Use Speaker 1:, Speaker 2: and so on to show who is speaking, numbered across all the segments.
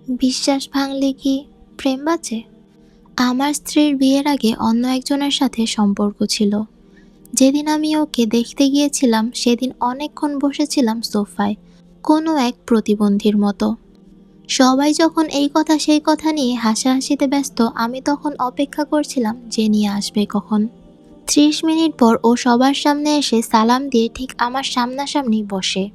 Speaker 1: বিশ্বাস ভাঙলে কি প্রেম বাঁচে? আমার স্ত্রীর বিয়ের আগে অন্য একজনের সাথে সম্পর্ক ছিল। যেদিন আমি ওকে দেখতে গিয়েছিলাম সেদিন অনেকক্ষণ বসেছিলাম সোফায়, কোনো এক প্রতিবন্ধীর মতো। সবাই যখন এই কথা সেই কথা নিয়ে হাসাহাসিতে ব্যস্ত, আমি তখন অপেক্ষা করছিলাম যে নিয়ে আসবে কখন। 30 মিনিট পর ও সবার সামনে এসে সালাম দিয়ে ঠিক আমার সামনাসামনি বসে।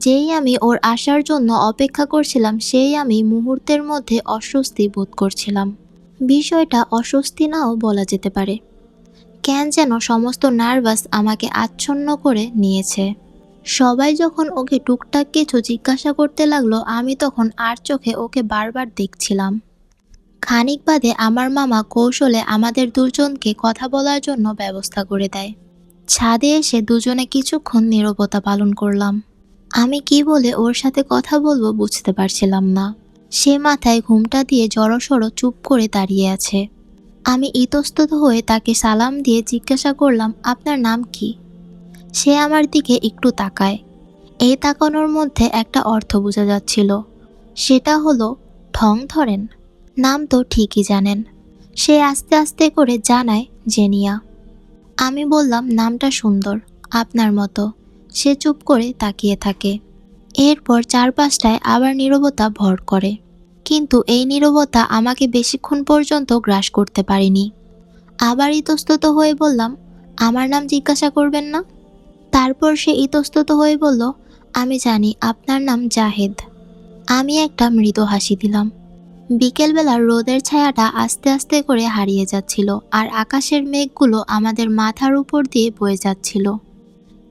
Speaker 1: যেই আমি ওর আসার জন্য অপেক্ষা করছিলাম সেই আমি মুহূর্তের মধ্যে অস্বস্তি বোধ করছিলাম। বিষয়টা অস্বস্তি নাও বলা যেতে পারে। কেন যেন সমস্ত নার্ভাস আমাকে আচ্ছন্ন করে নিয়েছে। সবাই যখন ওকে টুকটাক কিছু জিজ্ঞাসা করতে লাগলো, আমি তখন আর চোখে ওকে বারবার দেখছিলাম। খানিক বাদে আমার মামা কৌশলে আমাদের দুজনকে কথা বলার জন্য ব্যবস্থা করে দেয়। ছাদে এসে দুজনে কিছুক্ষণ নীরবতা পালন করলাম। আমি কি বলে ওর সাথে কথা বলবো বুঝতে পারছিলাম না। সে মাথায় ঘুমটা দিয়ে জড়সড় চুপ করে দাঁড়িয়ে আছে। আমি ইতস্তত হয়ে তাকে সালাম দিয়ে জিজ্ঞাসা করলাম, আপনার নাম কি? সে আমার দিকে একটু তাকায়। এই তাকানোর মধ্যে একটা অর্থ বোঝা যাচ্ছিল। সেটা হলো ঢং ধরেন। নাম তো ঠিকই জানেন। সে আস্তে আস্তে করে জানায় জেনিয়া। আমি বললাম, নামটা সুন্দর, আপনার মতো। সে চুপ করে তাকিয়ে থাকে। এরপর চারপাশটায় আবার নীরবতা ভর করে। কিন্তু এই নীরবতা আমাকে বেশিক্ষণ পর্যন্ত গ্রাস করতে পারেনি। আবার ইতস্তত হয়ে বললাম, আমার নাম জিজ্ঞাসা করবেন না? তারপর সে ইতস্তত হয়ে বলল, আমি জানি আপনার নাম জাহেদ। আমি একটা মৃদু হাসি দিলাম। বিকেলবেলার রোদের ছায়াটা আস্তে আস্তে করে হারিয়ে যাচ্ছিল আর আকাশের মেঘগুলো আমাদের মাথার উপর দিয়ে বয়ে যাচ্ছিল।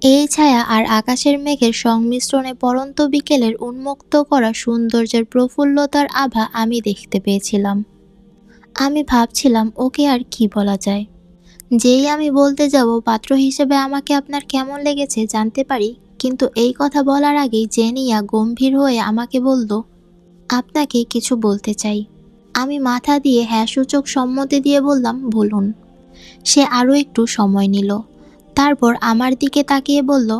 Speaker 1: এই ছায়া আর আকাশের মেঘের সংমিশ্রণে পড়ন্ত বিকেলের উন্মুক্ত করা সৌন্দর্যের প্রফুল্লতার আভা আমি দেখতে পেয়েছিলাম। আমি ভাবছিলাম ওকে আর কি বলা যায়। যেই আমি বলতে যাব পাত্র হিসেবে আমাকে আপনার কেমন লেগেছে জানতে পারি, কিন্তু এই কথা বলার আগেই জেনিয়া গম্ভীর হয়ে আমাকে বলল, আপনাকে কিছু বলতে চাই। আমি মাথা দিয়ে হ্যাঁ সূচক সম্মতি দিয়ে বললাম, বলুন। সে আরও একটু সময় নিল। তারপর আমার দিকে তাকিয়ে বলল,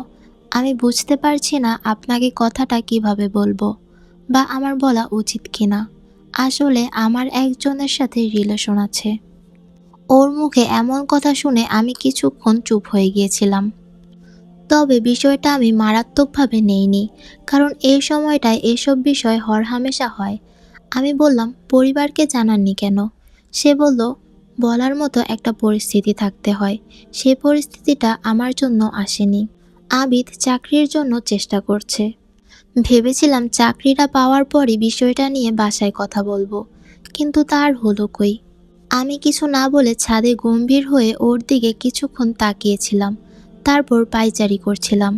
Speaker 1: আমি বুঝতে পারছি না আপনাকে কথাটা কিভাবে বলবো, বা আমার বলা উচিত কিনা। আসলে আমার একজনের সাথে রিলেশন আছে। ওর মুখে এমন কথা শুনে আমি কিছুক্ষণ চুপ হয়ে গিয়েছিলাম। তবে বিষয়টা আমি মারাত্মকভাবে নেইনি, কারণ এই সময়টায় এসব বিষয় হরহামেশা হয়। আমি বললাম, পরিবারকে জানাননি কেন? সে বলল, বলার মতো একটা পরিস্থিতি থাকতে হয়। সে পরিস্থিতিটা আমার জন্য আসেনি। আবিদ চাকরির জন্য চেষ্টা করছে। ভেবেছিলাম চাকরিটা পাওয়ার পরই বিষয়টা নিয়ে বাসায় কথা বলবো, কিন্তু তার হলো কই। আমি কিছু না বলে ছাদে গম্ভীর হয়ে ওর দিকে কিছুক্ষণ তাকিয়েছিলাম, তারপর পায়চারি করছিলাম।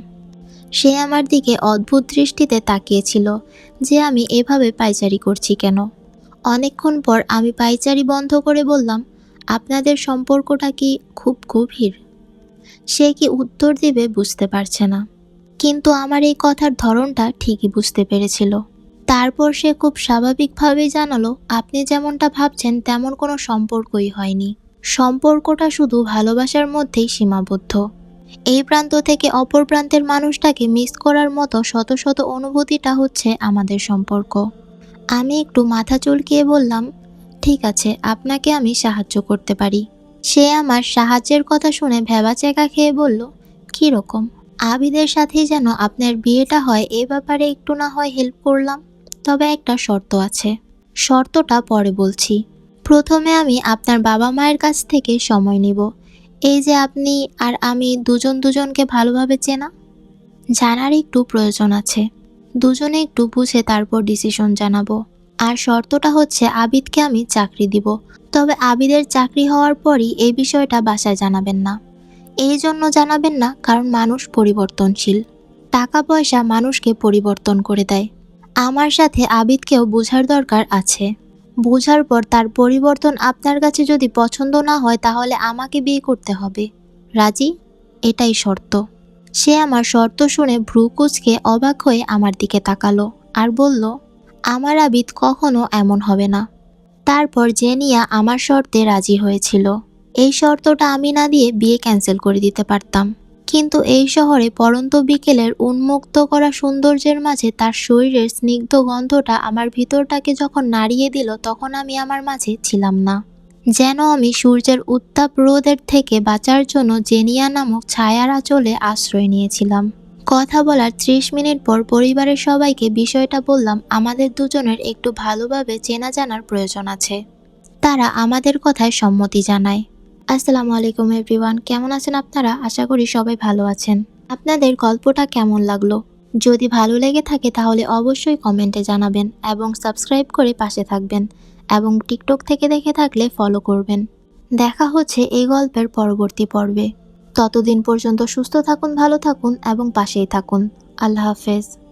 Speaker 1: সে আমার দিকে অদ্ভুত দৃষ্টিতে তাকিয়েছিল যে আমি এভাবে পায়চারি করছি কেন। অনেকক্ষণ পর আমি পায়চারি বন্ধ করে বললাম, আপনাদের সম্পর্কটা কি খুব গভীর? সে কি উত্তর দিবে বুঝতে পারছে না, কিন্তু আমার এই কথার ধরনটা ঠিকই বুঝতে পেরেছিল। তারপর সে খুব স্বাভাবিকভাবেই জানালো, আপনি যেমনটা ভাবছেন তেমন কোনো সম্পর্কই হয়নি। সম্পর্কটা শুধু ভালোবাসার মধ্যেই সীমাবদ্ধ। এই প্রান্ত থেকে অপর প্রান্তের মানুষটাকে মিস করার মতো শত শত অনুভূতিটা হচ্ছে আমাদের সম্পর্ক। আমি একটু মাথা চুলকিয়ে বললাম, ঠিক আছে, আপনাকে আমি সাহায্য করতে পারি। সে আমার সাহায্যের কথা শুনে ভ্যাবাচ্যাকা খেয়ে বলল, কী রকম? আবিদের সাথেই যেন আপনার বিয়েটা হয় এ ব্যাপারে একটু না হয় হেল্প করলাম, তবে একটা শর্ত আছে। শর্তটা পরে বলছি। প্রথমে আমি আপনার বাবা মায়ের কাছ থেকে সময় নিব। এই যে আপনি আর আমি দুজন দুজনকে ভালোভাবে চেনা, জানার একটু প্রয়োজন আছে। দুজনে একটু বুঝে তারপর ডিসিশন জানাবো। আর শর্তটা হচ্ছে আবিদকে আমি চাকরি দিব, তবে আবিদের চাকরি হওয়ার পরই এই বিষয়টা বাসায় জানাবেন না। এই জন্য জানাবেন না কারণ মানুষ পরিবর্তনশীল। টাকা পয়সা মানুষকে পরিবর্তন করে দেয়। আমার সাথে আবিদকেও বোঝার দরকার আছে। বোঝার পর তার পরিবর্তন আপনার কাছে যদি পছন্দ না হয় তাহলে আমাকে বিয়ে করতে হবে। রাজি? এটাই শর্ত। সে আমার শর্ত শুনে ভ্রু কুঁচকে অবাক হয়ে আমার দিকে তাকালো আর বলল, আমার আবিদ কখনো এমন হবে না। তারপর জেনিয়া আমার শর্তে রাজি হয়েছিল। এই শর্তটা আমি না দিয়ে বিয়ে ক্যান্সেল করে দিতে পারতাম। কিন্তু এই শহরে পড়ন্ত বিকেলের উন্মুক্ত করা সৌন্দর্যের মাঝে তার শরীরের স্নিগ্ধ গন্ধটা আমার ভিতরটাকে যখন নাড়িয়ে দিল, তখন আমি আমার মাঝে ছিলাম না। যেন আমি সূর্যের উত্তাপ রোদের থেকে বাঁচার জন্য জেনিয়া নামক ছায়ার আঁচলে আশ্রয় নিয়েছিলাম। কথা বলার 30 মিনিট পর পরিবারের সবাইকে বিষয়টা বললাম। আমাদের দুজনের একটু ভালোভাবে চেনা জানার প্রয়োজন আছে। তারা আমাদের কথায় সম্মতি জানায়। আসসালামু আলাইকুম এভরিওয়ান, কেমন আছেন আপনারা? আশা করি সবাই ভালো আছেন। আপনাদের গল্পটা কেমন লাগলো? যদি ভালো লেগে থাকে তাহলে অবশ্যই কমেন্টে জানাবেন এবং সাবস্ক্রাইব করে পাশে থাকবেন এবং টিকটক থেকে দেখে থাকলে ফলো করবেন। দেখা হচ্ছে এই গল্পের পরবর্তী পর্বে। ততদিন পর্যন্ত সুস্থ থাকুন, ভালো থাকুন এবং পাশেই থাকুন। আল্লাহ হাফেজ।